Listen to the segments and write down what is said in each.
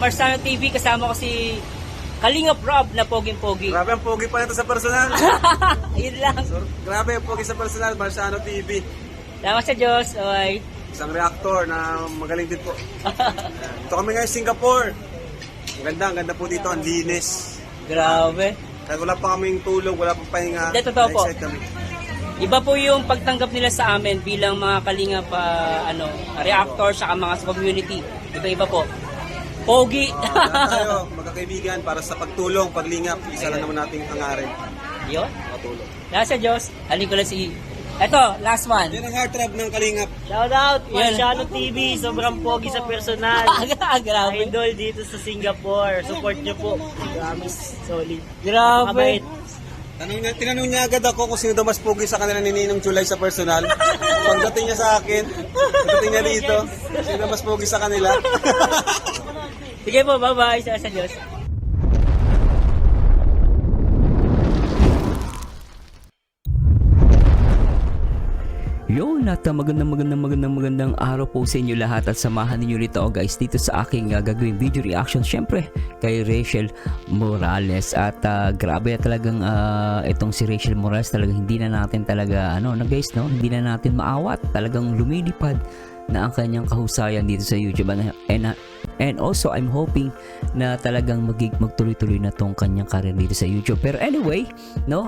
Marsano TV, kasama ko si Kalingap Rob na poging-pogi. Grabe ang pogi pa nito sa personal. Yun lang. So, grabe ang pogi sa personal, Marsano TV. Salamat sa Diyos. Okay. Isang reactor na magaling din po. Ito kami ngayon Singapore. Ang ganda po dito, ang linis. Grabe. Kahit wala pa kaming tulog, wala pang pahinga. Hindi, totoo po. Na-excite kami. Iba po yung pagtanggap nila sa amin bilang mga Kalingap reactor sa mga sa community. Iba po. Pogi. Tayo, magkakaibigan para sa pagtulong, paglingap. Isa lang naman nating hangarin. Yun. Matulong. Salamat sa Diyos. Halin ko lang si... Eto, last one. Yan ang heartthrob ng kalingap. Shoutout, Yan. Marsano TV. Sobrang pogi sa personal. Grabe. Idol dito sa Singapore. Support nyo po. Promise, solid. Grabe. Tinanong niya agad ako kung sino daw mas pogi sa kanila ni Ninong Chulay sa personal. Pagdating niya sa akin, pagdating niya dito, sino mas pogi sa kanila. Sige po, bye-bye. Salamat sa Diyos. Yo, magandang araw po sa inyo lahat at samahan niyo rito guys dito sa aking gagawing video reaction syempre kay Rachel Morales at grabe talagang itong si Rachel Morales talagang hindi na natin talaga guys hindi na natin maawat, talagang lumilipad na ang kanyang kahusayan dito sa YouTube and also I'm hoping na talagang magtuloy-tuloy na tong kanyang career dito sa YouTube. Pero anyway,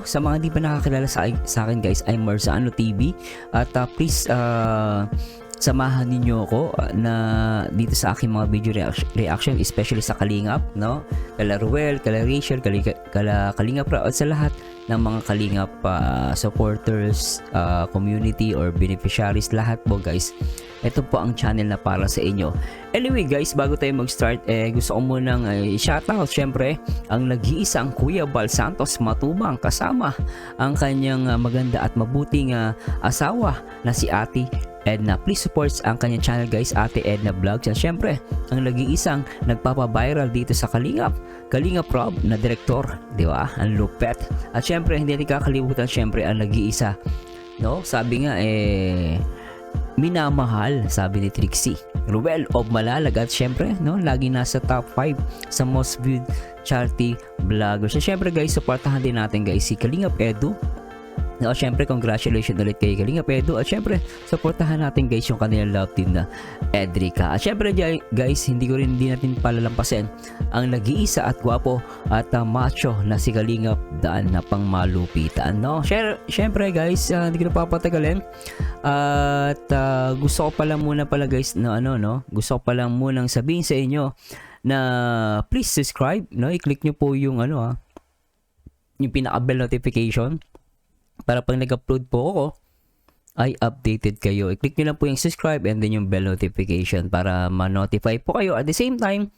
sa mga hindi pa nakakilala sa akin guys, I'm Marsano TV at please samahan ninyo ako na dito sa aking mga video reaction especially sa Kalingap, kala Ruel, kala Rachel, kala Kalingap at sa lahat ng mga Kalingap supporters, community or beneficiaries, lahat po guys. Ito po ang channel na para sa inyo. Anyway guys, bago tayo mag-start, gusto ko munang shoutout syempre ang nag-iisang Kuya Bal Santos Matubang kasama ang kanyang maganda at mabuting asawa na si Ate Edna. Please support ang kanyang channel guys, Ate Edna Vlogs. At syempre, ang nag-iisang nagpapa-viral dito sa Kalingap Rob na direktor, di ba? Ang lupet. At syempre, hindi natin kakalimutan syempre ang nag-iisa. Sabi nga minamahal, sabi ni Trixie Ruel of Malalag at syempre lagi nasa top 5 sa most viewed charity vlogger. So syempre guys, supportahan din natin guys si Kalingap Edu. Syempre congratulations ulit kay Kalingap Edu at syempre supportahan natin guys yung kanilang love team na Edrica. At syempre guys, hindi natin palalampasin ang nag-iisa at gwapo at macho na si Kalingap Daan na pang malupitan. Syempre guys, hindi ko na papatagalin at gusto ko pala muna guys gusto ko pala munang sabihin sa inyo na please subscribe, i-click nyo po yung yung pinaka-bell notification para pag nag-upload po ako ay updated kayo. I-click nyo lang po yung subscribe and then yung bell notification para ma-notify po kayo. At the same time,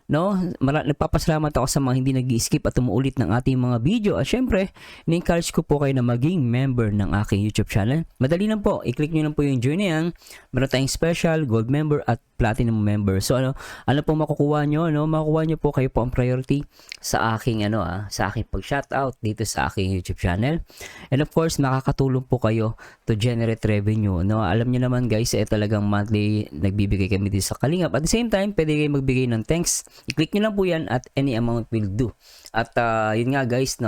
nagpapasalamat ako sa mga hindi nag-skip at umuulit ng ating mga video. At syempre, ni-encourage ko po kayo na maging member ng aking YouTube channel. Madali lang po, i-click nyo lang po yung join na yan. Meron tayong special, gold member at platinum member. So ano po makukuha nyo? Makukuha nyo po, kayo po ang priority sa aking sa aking pag-shoutout dito sa aking YouTube channel. And of course, makakatulong po kayo to generate revenue. Alam nyo naman guys, talagang monthly nagbibigay kami dito sa Kalingap. At the same time, pwede kayo magbigay ng thanks. I-click nyo lang po yan at any amount will do. At yun nga guys,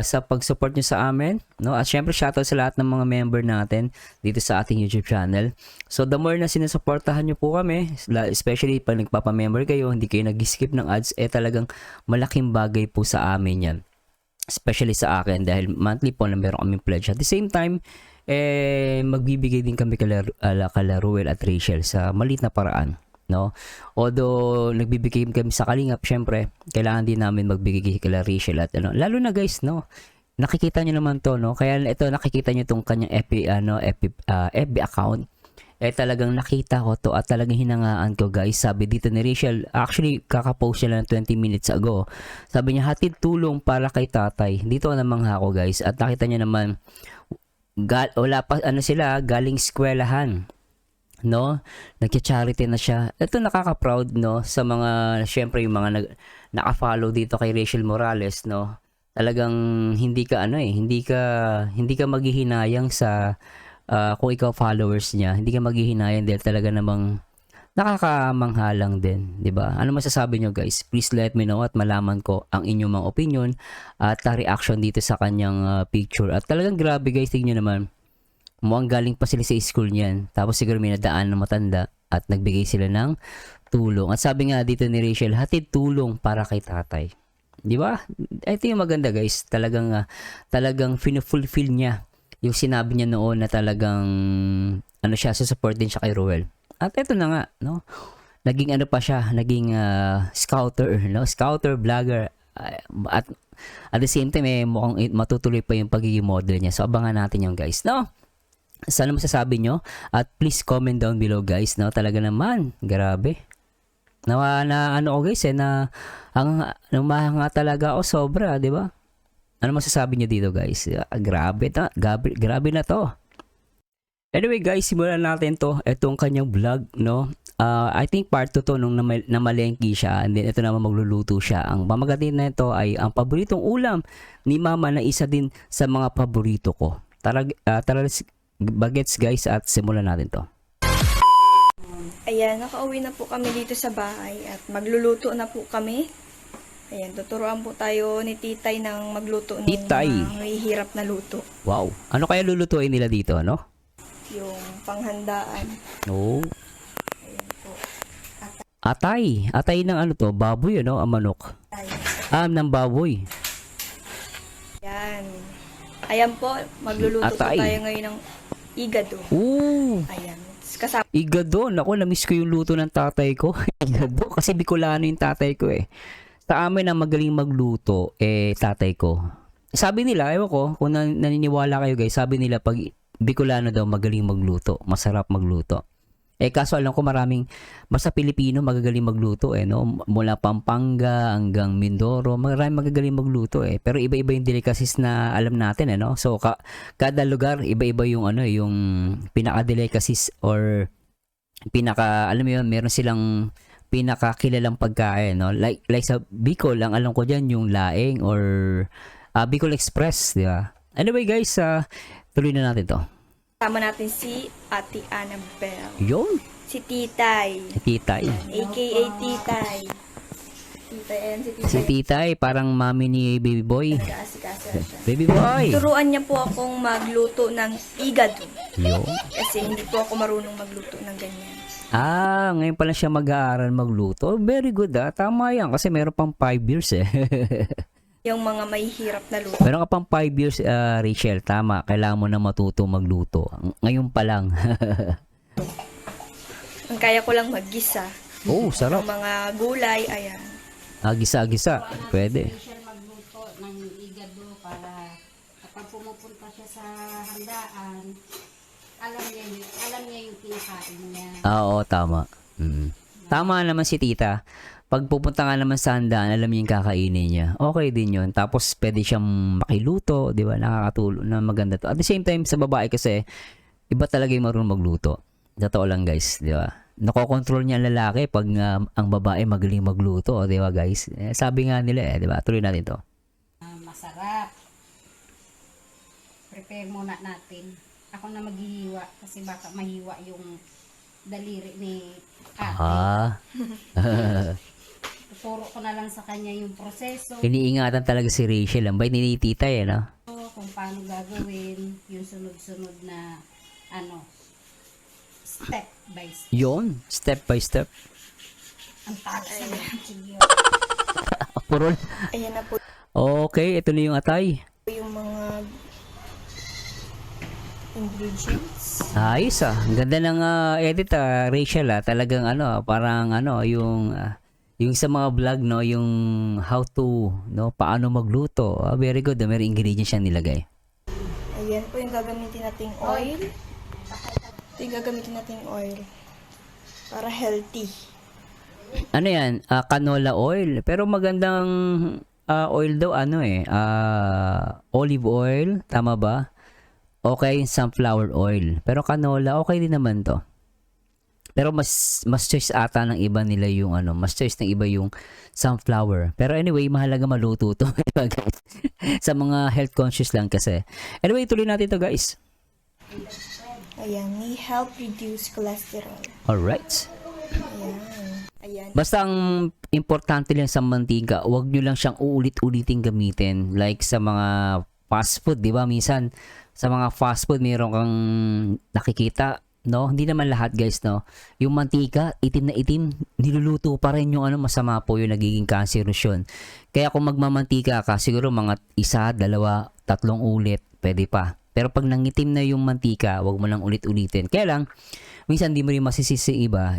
sa pag-support nyo sa amin, at syempre shoutout sa lahat ng mga member natin dito sa ating YouTube channel. So the more na sinusuportahan nyo po kami, especially pag nagpapa-member kayo, hindi kayo nag-skip ng ads, talagang malaking bagay po sa amin yan. Especially sa akin dahil monthly po na meron kaming pledge. At the same time, magbibigay din kami kala Ruel at Rachel sa maliit na paraan. Although nagbibigay kami sa Kalingap, syempre kailangan din namin magbigay kay Rachel at lalo na guys, nakikita nyo naman to, kaya ito nakikita nyo tong kanyang FB account, talagang nakita ko to at talagang hinangaan ko guys. Sabi dito ni Rachel, actually kakapost siya lang 20 minutes ago, sabi niya hatid tulong para kay tatay. Dito namang ako guys at nakita nyo naman wala pa sila galing eskwelahan, nagcha-charity na siya. Ito nakaka-proud sa mga syempre yung mga naka-follow dito kay Rachel Morales, talagang hindi ka hindi ka maghihinayang sa kung ikaw followers niya, hindi ka maghihinayang dahil talaga namang Nakakamangha lang din, 'di ba? Ano masasabi nyo guys? Please let me know at malaman ko ang inyong mga opinion at reaction dito sa kanyang picture. At talagang grabe guys, tingnan naman. Mukhang galing pa sila sa school niyan. Tapos siguro may nadaan ng matanda at nagbigay sila ng tulong. At sabi nga dito ni Rachel, hatid tulong para kay tatay. 'Di ba? Ito yung maganda guys. Talagang fulfill niya yung sinabi niya noon na talagang ano siya, support din siya kay Ruel. At ito na nga, no? Naging ano pa siya, naging scouter, no? Scouter, vlogger. At the same time, mukhang matutuloy pa yung pagiging model niya. So, abangan natin yung guys, no? Sana masasabi nyo. At please comment down below, guys, no? Talaga naman, grabe. Na ano ko guys, na mahanga talaga ako sobra, di ba? Ano masasabi nyo dito, guys? Grabe na to. Anyway guys, simulan natin to. Itong kanyang vlog, no? I think part 2 to nung namalengke siya. And then ito naman magluluto siya. Ang pamagatin na ito ay ang paboritong ulam ni mama na isa din sa mga paborito ko. Tara bagets guys at simulan natin to. Ayan, nakauwi na po kami dito sa bahay at magluluto na po kami. Ayan, tuturuan po tayo ni Titay ng magluto ng Titay. may hirap na luto. Wow. Ano kaya lulutuin nila dito, ano? Yung panghandaan. Oh. Ayan po. Atay. Atay ng ano to? Baboy, ano? Ang manok. Ng baboy. Ayan. Ayan po, magluluto Atay. po tayo ngayon ng igado. Ooh. Ayan. Kasama Igado. Naku, namiss ko yung luto ng tatay ko. Igado. Kasi Bicolano yung tatay ko eh. Sa amin na magaling magluto, tatay ko. Sabi nila, ewan ko, kung naniniwala kayo guys, sabi nila pag Bicolano daw magaling magluto, masarap magluto. Kaso alam ko basta Pilipino magagaling magluto no? Mula Pampanga hanggang Mindoro, maraming magagaling magluto Pero iba-iba yung delicacies na alam natin no? So kada lugar iba-iba yung yung pinaka-delicacies or alam mo yun, meron silang pinakakilalang pagkain no? Like sa Bicol, ang alam ko diyan yung laing or Bicol Express, di ba? Anyway guys, tuloy na natin to. natin si Ate Annabelle. Yun, Si Titay. Titay. AKA Titay. Titay, ayan si Titay. Si Titay, parang mami ni Baby Boy. Nag-aasikaso siya. Baby Boy! Turuan niya po akong magluto ng igado. Yun. Kasi hindi po ako marunong magluto ng ganyan. Ngayon pala siya mag-aaral magluto. Very good Tama yan kasi meron pang 5 years Yung mga may hirap na luto. Meron ka pang 5 years, Rachel. Tama. Kailangan mo na matuto magluto. Ngayon pa lang. Ang kaya ko lang maggisa. Oh, sarap. Ang mga gulay, ayan. Gisa-gisa. Pwede. Siya magluto ng igado para kapag pumupunta siya sa handaan, alam niya yung kinakain niya. Oo, tama. Tama naman si tita. Pag pupunta nga naman sa handaan, alam niya yung kakainin niya. Okay din yun. Tapos, pwede siyang makiluto, di ba? Nakakatulong na maganda to. At the same time, sa babae kasi, iba talaga yung marunong magluto. Totoo lang guys, di ba? Nakokontrol niya ang lalaki pag ang babae magaling magluto, di ba guys? Sabi nga nila di ba? Tuloy natin to. Masarap. Prepare muna natin. Ako na maghihiwa kasi baka mahiwa yung daliri ni ate. Tuturo ko na lang sa kanya yung proseso. Iniingatan talaga si Rachel. Ang bait ni tita no? Kung paano gagawin yung sunod-sunod na step by step. Yun, step by step. Ang talas na yung Purol. Ayan na po Okay, ito na yung atay. yung mga ingredients. Ayos Ang ganda ng edit Rachel Talagang parang yung sa mga vlog no, yung how to paano magluto. Very good. May ingredients siyang nilagay. Ayan po yung gagamitin nating oil. Ito yung gagamitin nating oil. Para healthy. Ano yan? Canola oil. Pero magandang oil daw olive oil. Tama ba? Okay, sunflower oil. Pero canola, okay din naman to. Pero mas choice ata ng iba nila yung mas choice ng iba yung sunflower. Pero anyway, mahalaga maluto to. Guys. Sa mga health conscious lang kasi. Anyway, tuloy natin to guys. Ayan, may help reduce cholesterol. Alright. Ayan. Basta ang importante lang sa mantika, huwag nyo lang siyang uulit-ulitin gamitin. Like sa mga fast food, di ba? Minsan, sa mga fast food, mayroon kang nakikita, no? Hindi naman lahat, guys, no? Yung mantika, itim na itim, niluluto pa rin yung ano, masama po yung nagiging cancerous yun. Kaya kung magmamantika ka, siguro mga 1, 2, 3 ulit, pwede pa. Pero pag nangitim na yung mantika, huwag mo lang ulit-ulitin. Kaya lang, minsan di mo rin masisisi iba,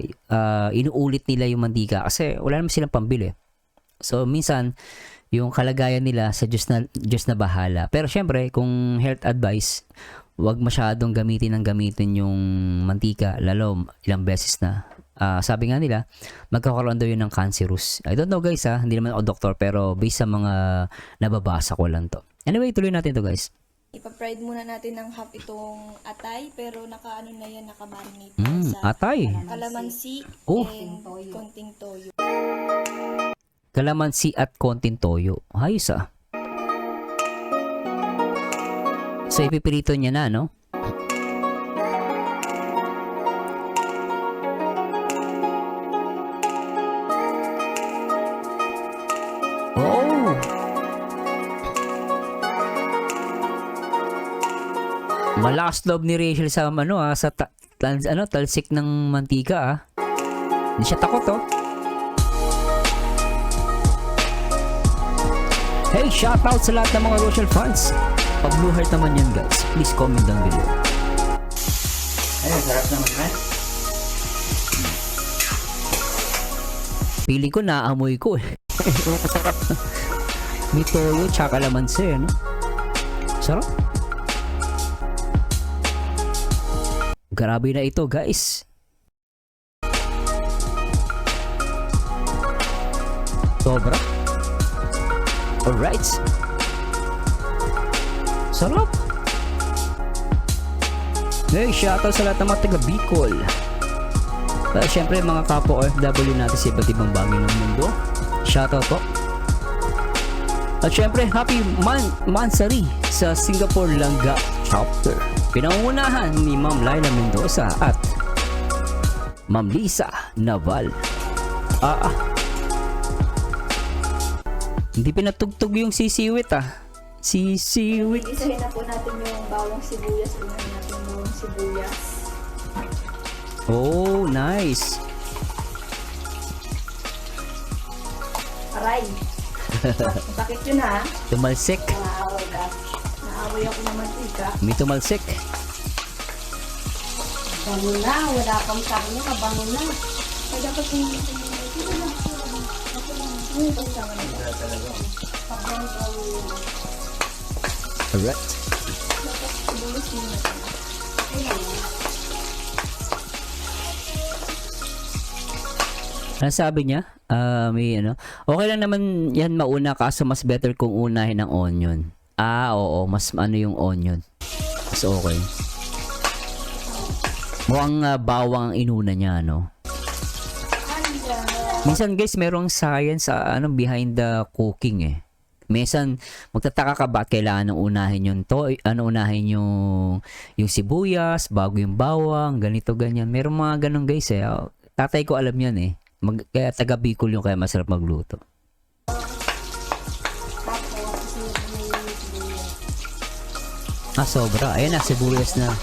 inuulit nila yung mantika kasi wala naman silang pambili. So, minsan, yung kalagayan nila sa Diyos na bahala. Pero syempre, kung health advice, huwag masyadong gamitin yung mantika, lalo ilang beses na. Sabi nga nila, magkakaroon daw yun ng cancerous. I don't know guys hindi naman ako doktor, pero based sa mga nababasa ko lang to. Anyway, tuloy natin to guys. Ipa-fried muna natin ng half itong atay, pero naka-ano na yan, naka-marinate sa Atay. kalamansi Oh. and konting toyo. Kalamansi at konting toyo. Ayos So, ipipirito niya na, no? Oh! Malakas loob ni Rachel sa sa talsik ng mantika Hindi siya takot Hey, shoutout sa lahat ng mga Rochelle fans. Pag Blue Heart naman yan guys, please comment down below. Ayun, sarap naman na. Feeling ko naamoy ko May toyo tsaka kalamansi, ano? Sarap. Grabe na ito, guys. Sobra. Alright. Sarap. Hey, shoutout sa lahat ng mga taga Bicol. Well, syempre mga kapwa OFW natin sa iba't ibang bagay ng mundo. Shoutout po. At syempre, happy Mansari sa Singapore Langga Chapter. Pinangunahan ni Ma'am Laila Mendoza at Ma'am Lisa Naval. Hindi pinatugtog yung sisiwit Sisiwit. Isahin na po natin yung bawang sibuyas. Unahin natin yung bawang sibuyas. Oh, nice. Aray. Bakit yun Tumalsik. Naaway ka. Naaway ako ng mantika. May tumalsik. Bango na, wala kang karne, kabango na. Ay, dapat yung Alright. Ano sabi niya? May okay lang naman yan mauna kaso mas better kung unahin ang onion. Oo, mas yung onion. Mas okay. Mukhang bawang ang inuna niya, no? Minsan guys, merong science sa behind the cooking Minsan magtataka ka bakit kailangan unahin yung unahin yung sibuyas bago yung bawang, ganito ganyan. Merong mga ganun guys Tatay ko alam yan kaya taga Bicol yung kaya masarap magluto. Sobra. Ayan na, sibuyas na.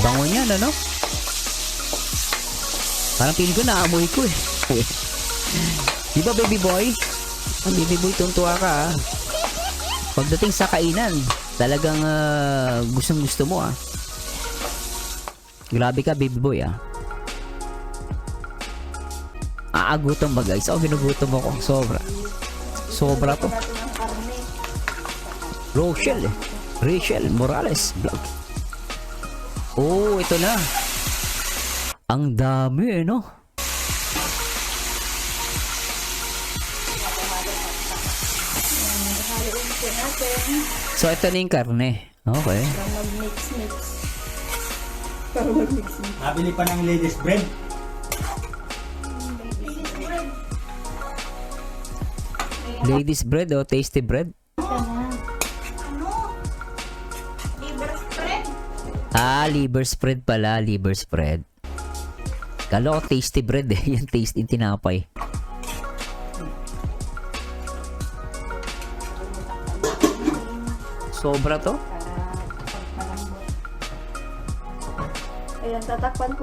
Bango niyan, ano? Parang piling ko naamoy ko Di ba baby boy? Baby boy, tuntua ka Pagdating sa kainan, talagang gustong gusto mo Grabe ka baby boy Aagutom ba guys? Ginugutom ako. Sobra to. Rachel Morales vlog. Oh, ito na. Ang dami no? So ito na yung karne. Okay. Nabili pa ng ladies bread. Ladies bread o tasty bread? Liver spread pala, liver spread. Kala ko tasty bread eh. Yung taste in tinapay. Sobra to? Ayan, tatakpan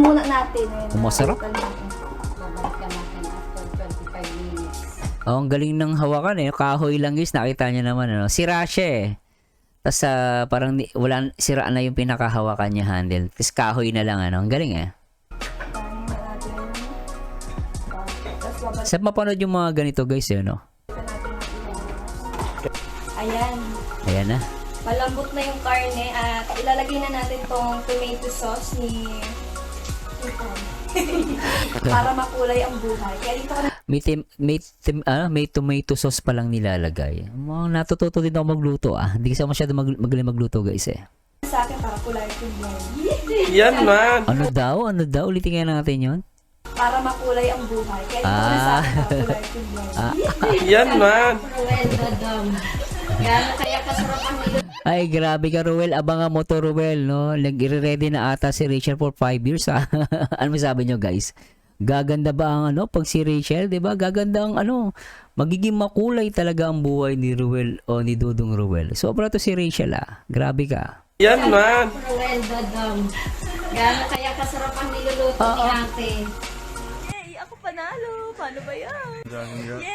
muna natin. Ayan, Masarap. Babalikan natin after 25 minutes. Oh, ang galing ng hawakan eh. Kahoy lang guys. Nakita niya naman. Ano? Sira siya eh. Tapos parang wala, sira na yung pinakahawakan niya handle. Tapos kahoy na lang. Ano? Ang galing eh. Tahin na natin. Tapos babalikan Sa mapanood yung mga ganito guys eh. No? natin ng ilang. Ayan. Ayan na. Malambot na yung karne at ilalagay na natin tong tomato sauce ni para makulay ang buhay. Kaya dito ko na May tomato sauce pa lang nilalagay. Natututo din ako magluto ah. Hindi kasi ako masyado magaling magluto guys eh. sa akin para kulay yung buhay. Yan man! Ano daw? Ulitin nga natin yon. Para makulay ang buhay. Kaya dito ko na sa akin para kulay yung buhay. Yan man! Ruel, Dodong. Gano'n kaya kasarap ang nilo. Ay, grabe ka, Ruel. Abangan mo to, Ruel, no? Nag-ready na ata si Rachel for 5 years, ha? Ano sabi nyo, guys? Gaganda ba ang pag si Rachel, di ba? Gaganda ang magiging makulay talaga ang buhay ni Ruel o ni Dudong Ruel. Sobra to si Rachel, ha? Grabe ka. Yan man! Ruel, Dodong. Gano'n kaya kasarap ang niluluto ni ate.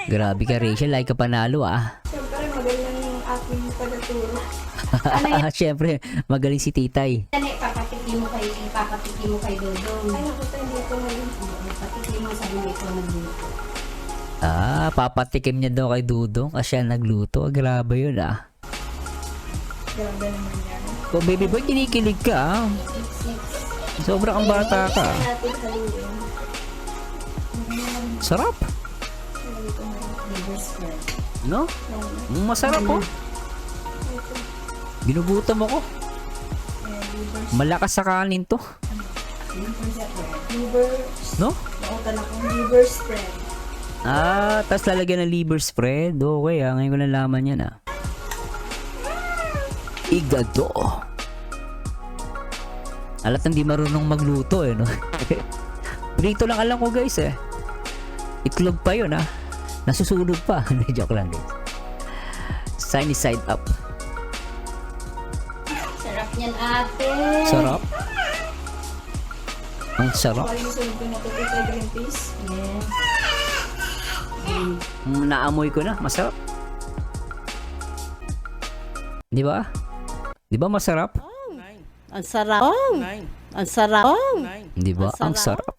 Grabe ka, Rachel. Like ka panalo, ah. Siyempre, magaling ang aking pagkaturo. Siyempre, magaling si Titay. Yan eh, papatikin mo kay Dodong. Ay, nakita hindi ko ngayon. Patikin mo, sabi mo ito nagluto. Papatikim niya daw kay Dudong kasi siya nagluto. Grabe yun, ah. Grabe naman yan. Oh, baby boy, kinikilig ka, ah. Sobra kang bata ka. Kaya natin haluin. Sarap. Liver spread. No? Masarap po. Ginugutom ako. Malakas sa kanin to. Liver, No? nautan akong liver spread. Tas lalagyan ng liver spread. Okay, ngayon ko nalaman yan, ah. Igado. Alat hindi marunong magluto, eh, no? Prito lang alam ko, guys, eh. Itlog pa yun, ah. Nasusunog pa. Joke lang, guys. Sunny side up. Sarap niyan ate. Sarap. Ang sarap. Parang yung sunod ko natutup sa green peas. Yes. Naamoy ko na. Masarap. Di ba? Di ba masarap? Ang sarap. Ang sarap. Di ba? Ang sarap.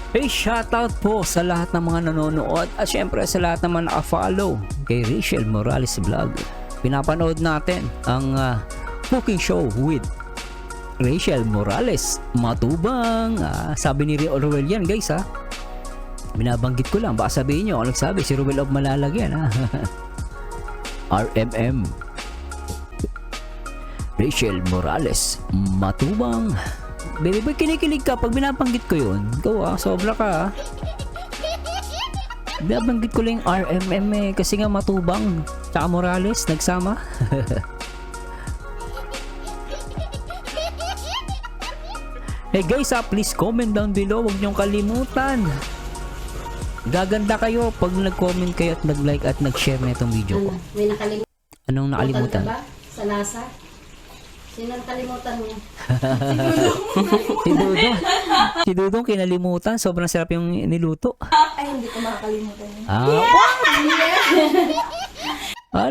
Hey, shoutout po sa lahat ng mga nanonood at syempre sa lahat naman naka-follow kay Rachel Morales Vlog. Pinapanood natin ang cooking show with Rachel Morales Matubang. Sabi ni Ruel yan, guys, ha. Binabanggit ko lang, baka sabihin nyo, nagsabi si Ruel of Malalagyan, ha. RMM Rachel Morales Matubang. Baby boy, kinikilig ka pag binabanggit ko yun. Ikaw, sobra ka, ha. Binabanggit ko lang yung RMM, eh, kasi nga Matubang tsaka Morales nagsama. Hey guys, please comment down below. Huwag niyong kalimutan. Gaganda kayo pag nag-comment kayo at nag-like at nag-share na itong video ko. May nakalimutan Anong nakalimutan? ka ba sa lasa? Sino ang kalimutan mo? Si Dudong. Si Dudong kinalimutan. Sobrang sarap yung niluto. Ay, hindi ko makakalimutan yun.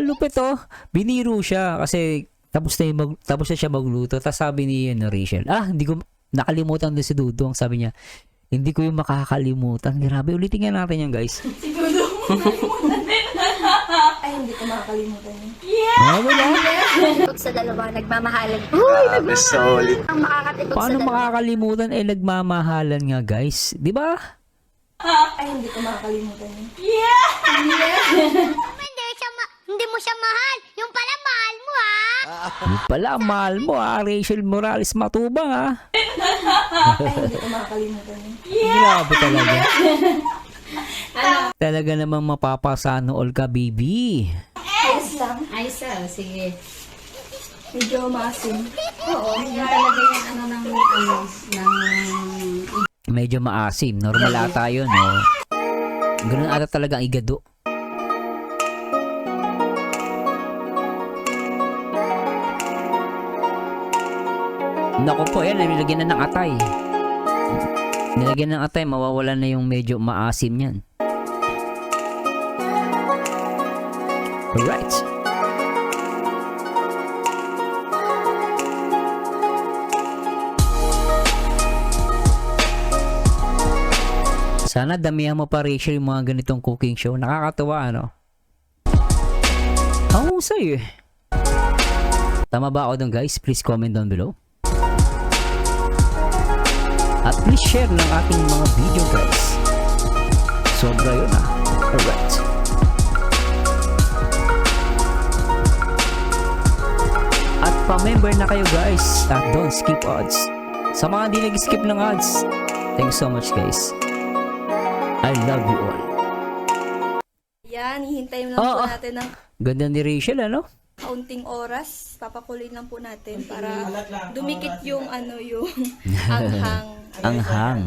Lupit, oh. Biniru siya kasi tapos na siya magluto. Tapos sabi ni Rachel, hindi ko nakalimutan din si Dudong. Sabi niya, hindi ko yung makakalimutan. Grabe, ulitin nga natin yan, guys. Ay, hindi ko makakalimutan yun. Sa dalawa, nagmamahalan. Uy, Solid. ang makakatipog Paano sa dalawa. makakalimutan nagmamahalan nga, guys? Di ba? Ay, hindi ko makakalimutan yun. Hindi mo siya mahal. Yung pala mahal mo, ha? Yung pala, ang mahal mo, Rachel Morales Matubang, ha? Ay, hindi ko makakalimutan yun. Grabe talaga. Talaga namang mapapasano all ka, baby. Ayos lang. Ay, sir. Sige. Medyo maasim. Oo, yun talaga yung ano ng Medyo maasim. Normal ata yun, no? Ganun ata talaga ang igado. Naku po, yan. Nilagyan na ng atay. Nilagyan ng atay, mawawala na yung medyo maasim yan. Alright. Sana damihan mo pa, Rachel, yung mga ganitong cooking show. Nakakatuwa, ano? Ang husay eh. Tama ba ako dun, guys? Please comment down below. At please share ng ating mga video, guys. Sobra yun, ah. Alright. At pa-member na kayo, guys. At don't skip ads. Sa mga hindi nag-skip ng ads, thanks so much, guys. I love you all. Yan, hihintayin lang po natin ng Ganda ni Rachel, ano? kaunting oras. Papakuloyin lang po natin para dumikit yung ano yung anghang. Anghang.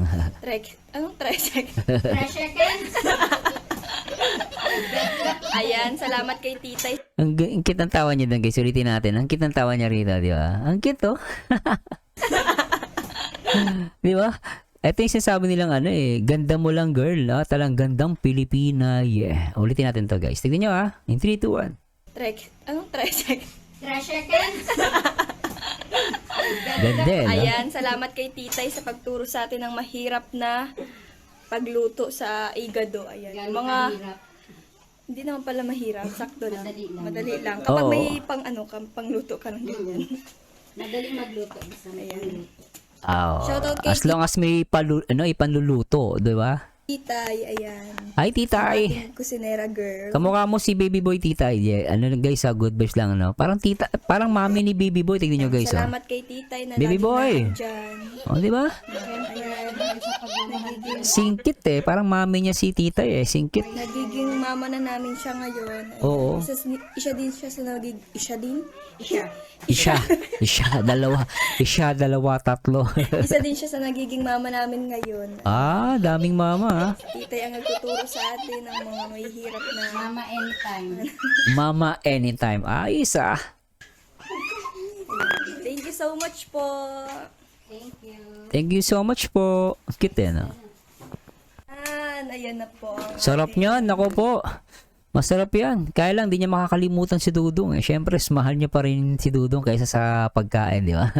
Anong tresek? fresh again. Ayan, salamat kay titay. Ang cute ang tawa niya doon, guys. Ulitin natin. Ang cute ang tawa niya rito, di ba? Ang cute, oh. Di ba? Ito yung sinasabi nilang ano eh, ganda mo lang girl, ah. Talang gandang Pilipina, yeah. Ulitin natin to, guys. Tignan nyo, ah. In 3, 2, 1. Anong tresek? Fresh again. Ganda, no? Ayan, salamat kay titay sa pagturo sa atin ng mahirap na pagluto sa igado. Ayan, Gano'n mga kahirap. hindi naman pala mahirap, sakto lang. Madali lang. Madali lang. Kapag Oo. may pangluto ka ng ganyan. Madaling magluto. Basta may pangluto. Oh. Shoutout kay As long as may ipanluluto, di ba? titay, ayan. Ay, titay. Ating kusinera girl. Kamukha mo si Baby Boy, titay. Yeah. Ano lang, guys, good vibes lang, no? Parang tita, parang mami ni Baby Boy. Tignan nyo, guys, oh. Salamat kay titay na Baby lagi boy. nandyan. Oh, di ba? Ayan. Singkit eh. Parang mami niya si titay eh. Singkit. Nagiging mama na namin siya ngayon. Ayan. Oo. Isa din siya sa Dalawa, tatlo. Isa din siya sa nagiging mama namin ngayon. Ah, daming mama, ah. Titay ang nagtuturo sa atin ng mga mahihirap na Mama anytime. Mama anytime. Ayos, ah. Thank you so much po. Thank you. Thank you so much po. Cute eh, no? Ayan na po. Sarap niyan. Nako po. Masarap yan. Kaya lang, di niya makakalimutan si Dudong eh. Siyempre, mahal niya pa rin si Dudong kaysa sa pagkain, di ba?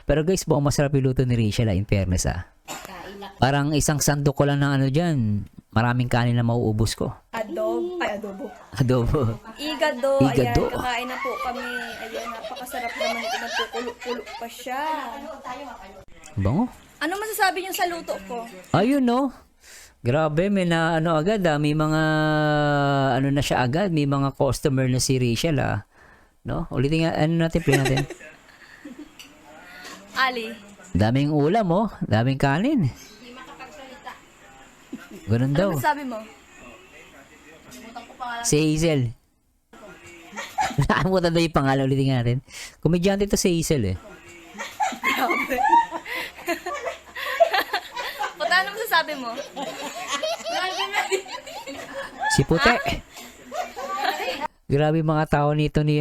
Pero guys, buong masarap yung luto ni Rachel, in fairness, ah. Kailak. Parang isang sandok ko lang ng ano dyan. Maraming kanin na mauubos ko. Adobo. Adobo. Igado. Igado. Ayan, kakain na po kami. Ayan, napakasarap naman ito. Nagkukulo-kulo pa siya. Bango. Ano masasabi niyo sa luto ko? Ayun, no? Grabe, may na ano agad, ah. May mga ano na siya agad. May mga customer na si Rachel, ah. No? Ulitin nga, ano natin, play natin. Ali. Daming ulam, oh. Daming kanin. Ganun daw. Ano masasabi mo? Si Hazel. Nakalimutan daw yung pangalan. Ulitin nga natin. Komedyante to si Hazel, eh. Puta, ano masasabi mo? Si Puti. Grabe mga tao nito ni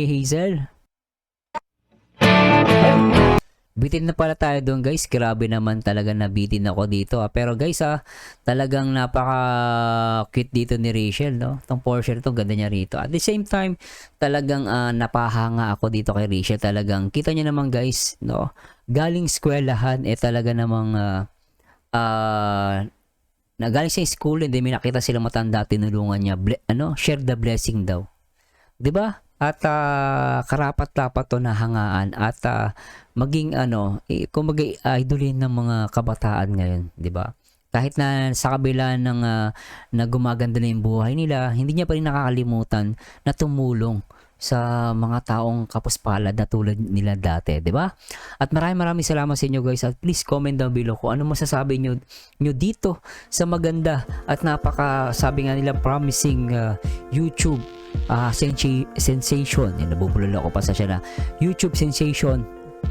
Hazel. Bitin na pala tayo doon, guys. Grabe naman talaga nabitin ako dito, ah. Pero guys, talagang napaka-cute dito ni Rachel, no? Itong portion ito, ganda niya rito. At the same time, talagang napahanga ako dito kay Rachel. Talagang, kita niyo naman, guys, no? Galing eskwelahan, talaga namang galing sa school, hindi may nakita sila matanda, tinulungan niya. Share the blessing daw. 'Di ba? At karapat-dapat to na hangaan at maging kung mag-idolin ng mga kabataan ngayon, 'di ba? Kahit na sa kabila ng na gumaganda na yung buhay nila, hindi niya pa rin nakakalimutan na tumulong sa mga taong kapuspalad na tulad nila dati, 'di ba? At maraming salamat sa inyo, guys, at please comment down below kung ano masasabi nyo dito sa maganda at sabi nga nila promising YouTube sensation, yun, nabubulol ako pa sa siya na YouTube sensation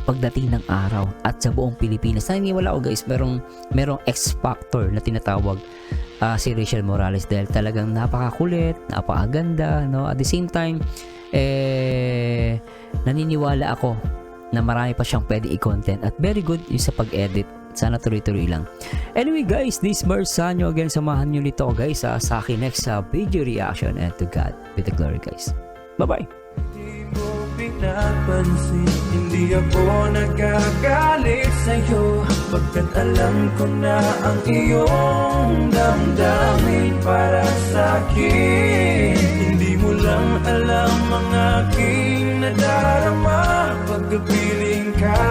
pagdating ng araw at sa buong Pilipinas. Naniniwala ko guys, merong X factor na tinatawag si Rachel Morales dahil talagang napakakulit, napakaganda, no? At the same time, naniniwala ako na marami pa siyang pwede i-content at very good yung sa pag-edit. Sana tuloy-tuloy lang. Anyway guys, this Mars Sanyo again, samahan nyo nito guys sa akin next video reaction, and to God be the glory guys. Bye-bye! Di mo pinapansin, hindi ako nagagalit sa'yo, pagkat alam ko na ang iyong damdamin para sa'kin. Hindi mo lang alam ang aking nadarama pagkapiling ka.